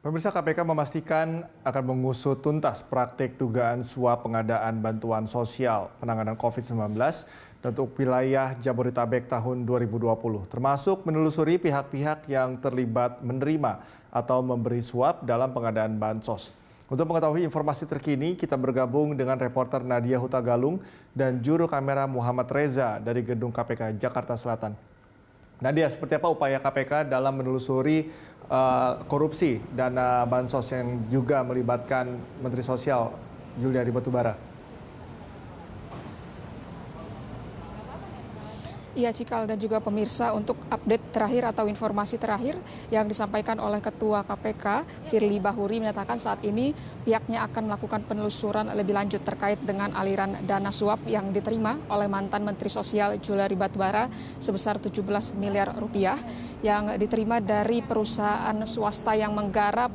Pemirsa KPK memastikan akan mengusut tuntas praktik dugaan suap pengadaan bantuan sosial penanganan COVID-19 untuk wilayah Jabodetabek tahun 2020, termasuk menelusuri pihak-pihak yang terlibat menerima atau memberi suap dalam pengadaan bansos. Untuk mengetahui informasi terkini, kita bergabung dengan reporter Nadia Hutagalung dan juru kamera Muhammad Reza dari Gedung KPK Jakarta Selatan. Nadia, seperti apa upaya KPK dalam menelusuri korupsi dana bansos yang juga melibatkan Menteri Sosial Juliari Batubara? Iya Cikal dan juga pemirsa, untuk update terakhir atau informasi terakhir yang disampaikan oleh Ketua KPK Firly Bahuri menyatakan saat ini pihaknya akan melakukan penelusuran lebih lanjut terkait dengan aliran dana suap yang diterima oleh mantan Menteri Sosial Juliari Batubara sebesar 17 miliar rupiah yang diterima dari perusahaan swasta yang menggarap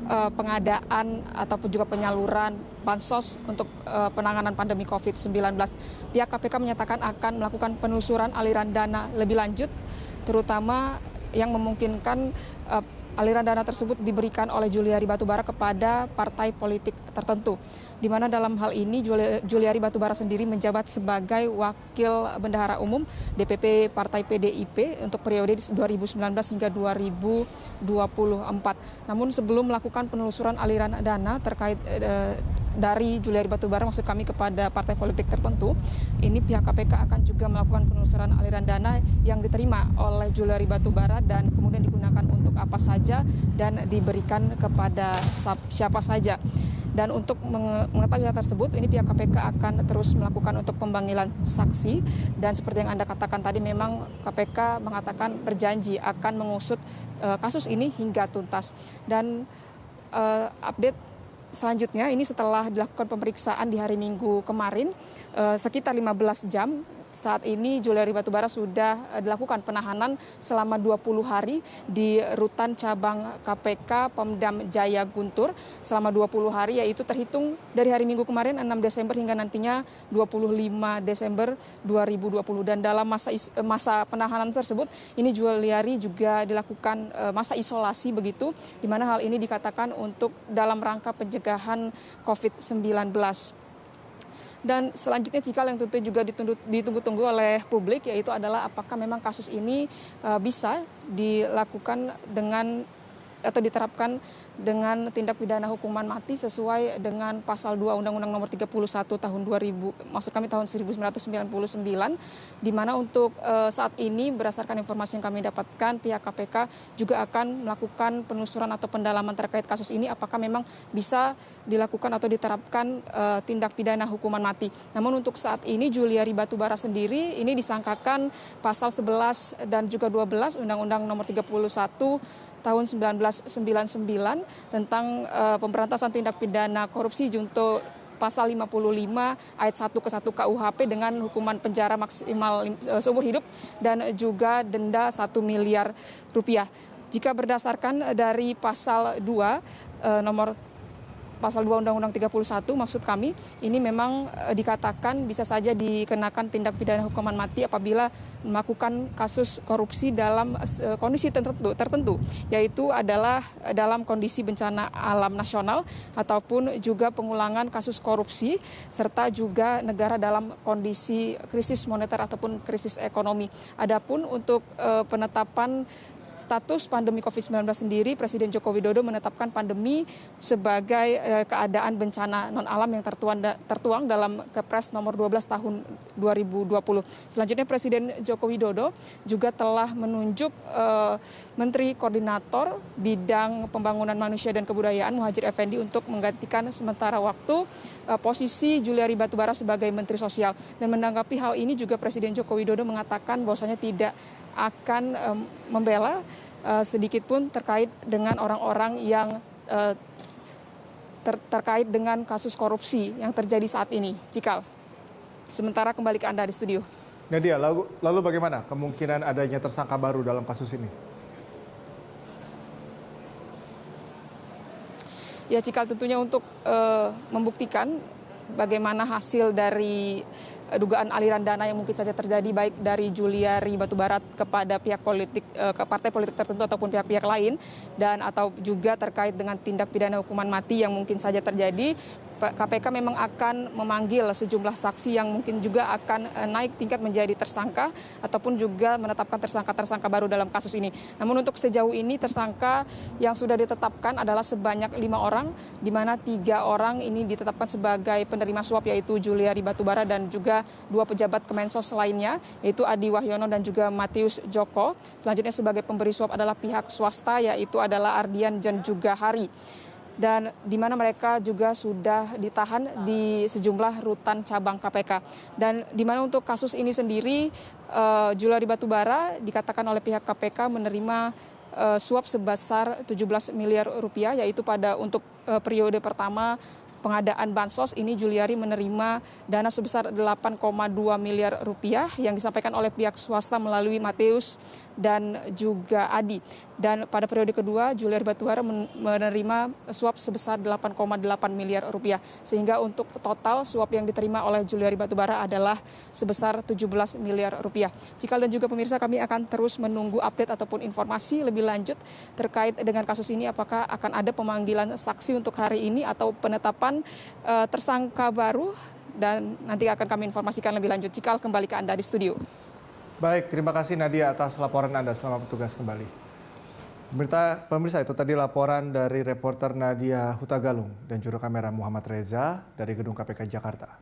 pengadaan ataupun juga penyaluran bansos untuk penanganan pandemi COVID-19. Pihak KPK menyatakan akan melakukan penelusuran aliran dana lebih lanjut, terutama yang memungkinkan aliran dana tersebut diberikan oleh Juliari Batubara kepada partai politik tertentu. Di mana dalam hal ini Juliari Batubara sendiri menjabat sebagai Wakil Bendahara Umum DPP Partai PDIP untuk periode 2019 hingga 2024. Namun sebelum melakukan penelusuran aliran dana terkait dari Juliari Batubara, maksud kami kepada partai politik tertentu, ini pihak KPK akan juga melakukan penelusuran aliran dana yang diterima oleh Juliari Batubara dan kemudian digunakan untuk apa saja dan diberikan kepada siapa saja. Dan untuk mengetahui hal tersebut, ini pihak KPK akan terus melakukan untuk pemanggilan saksi. Dan seperti yang Anda katakan tadi, memang KPK mengatakan berjanji akan mengusut kasus ini hingga tuntas. Dan update selanjutnya, ini setelah dilakukan pemeriksaan di hari Minggu kemarin, sekitar 15 jam, saat ini Juliari Batubara sudah dilakukan penahanan selama 20 hari di Rutan Cabang KPK Pemdam Jaya Guntur selama 20 hari, yaitu terhitung dari hari Minggu kemarin 6 Desember hingga nantinya 25 Desember 2020. Dan dalam masa penahanan tersebut, ini Juliari juga dilakukan masa isolasi begitu, di mana hal ini dikatakan untuk dalam rangka pencegahan COVID-19. Dan selanjutnya Cikal yang tentu juga ditunggu-tunggu oleh publik, yaitu adalah apakah memang kasus ini bisa dilakukan dengan atau diterapkan dengan tindak pidana hukuman mati sesuai dengan pasal 2 Undang-Undang Nomor 31 tahun 2000, maksud kami tahun 1999, di mana untuk saat ini berdasarkan informasi yang kami dapatkan, pihak KPK juga akan melakukan penelusuran atau pendalaman terkait kasus ini apakah memang bisa dilakukan atau diterapkan tindak pidana hukuman mati. Namun untuk saat ini Juliari Batubara sendiri ini disangkakan pasal 11 dan juga 12 Undang-Undang Nomor 31 tahun 1999 tentang pemberantasan tindak pidana korupsi junto pasal 55 ayat 1 ke 1 KUHP dengan hukuman penjara maksimal seumur hidup dan juga denda 1 miliar rupiah. Jika berdasarkan dari pasal 2 nomor Pasal 2 Undang-Undang 31, maksud kami ini memang dikatakan bisa saja dikenakan tindak pidana hukuman mati apabila melakukan kasus korupsi dalam kondisi tertentu, yaitu adalah dalam kondisi bencana alam nasional ataupun juga pengulangan kasus korupsi serta juga negara dalam kondisi krisis moneter ataupun krisis ekonomi. Adapun untuk penetapan status pandemi COVID-19 sendiri, Presiden Joko Widodo menetapkan pandemi sebagai keadaan bencana non-alam yang tertuang dalam Kepres nomor 12 tahun 2020. Selanjutnya Presiden Joko Widodo juga telah menunjuk Menteri Koordinator Bidang Pembangunan Manusia dan Kebudayaan Muhadjir Effendi untuk menggantikan sementara waktu posisi Juliari Batubara sebagai Menteri Sosial. Dan menanggapi hal ini juga Presiden Joko Widodo mengatakan bahwasanya tidak akan membela sedikit pun terkait dengan orang-orang yang terkait dengan kasus korupsi yang terjadi saat ini. Cikal, sementara kembali ke Anda di studio. Nadia, lalu bagaimana kemungkinan adanya tersangka baru dalam kasus ini? Ya Cikal, tentunya untuk membuktikan bagaimana hasil dari dugaan aliran dana yang mungkin saja terjadi baik dari Juliari Batubara kepada pihak politik, ke partai politik tertentu ataupun pihak-pihak lain, dan atau juga terkait dengan tindak pidana hukuman mati yang mungkin saja terjadi. KPK memang akan memanggil sejumlah saksi yang mungkin juga akan naik tingkat menjadi tersangka ataupun juga menetapkan tersangka-tersangka baru dalam kasus ini. Namun untuk sejauh ini tersangka yang sudah ditetapkan adalah sebanyak 5 orang, di mana 3 orang ini ditetapkan sebagai penerima suap, yaitu Juliari Batubara dan juga 2 pejabat Kemensos lainnya, yaitu Adi Wahyono dan juga Matius Joko. Selanjutnya sebagai pemberi suap adalah pihak swasta, yaitu adalah Ardian dan juga Hari. Dan di mana mereka juga sudah ditahan di sejumlah rutan cabang KPK. Dan di mana untuk kasus ini sendiri, Juliari Batubara dikatakan oleh pihak KPK menerima suap sebesar 17 miliar rupiah, yaitu pada untuk periode pertama pengadaan bansos ini Juliari menerima dana sebesar 8,2 miliar rupiah yang disampaikan oleh pihak swasta melalui Matius dan juga Adi. Dan pada periode kedua Juliari Batubara menerima suap sebesar 8,8 miliar rupiah. Sehingga untuk total suap yang diterima oleh Juliari Batubara adalah sebesar 17 miliar rupiah. Cikal dan juga pemirsa, kami akan terus menunggu update ataupun informasi lebih lanjut terkait dengan kasus ini, apakah akan ada pemanggilan saksi untuk hari ini atau penetapan tersangka baru, dan nanti akan kami informasikan lebih lanjut. Cikal, kembali ke Anda di studio. Baik, terima kasih Nadia atas laporan Anda. Selamat bertugas kembali. Pemirsa, itu tadi laporan dari reporter Nadia Hutagalung dan juru kamera Muhammad Reza dari Gedung KPK Jakarta.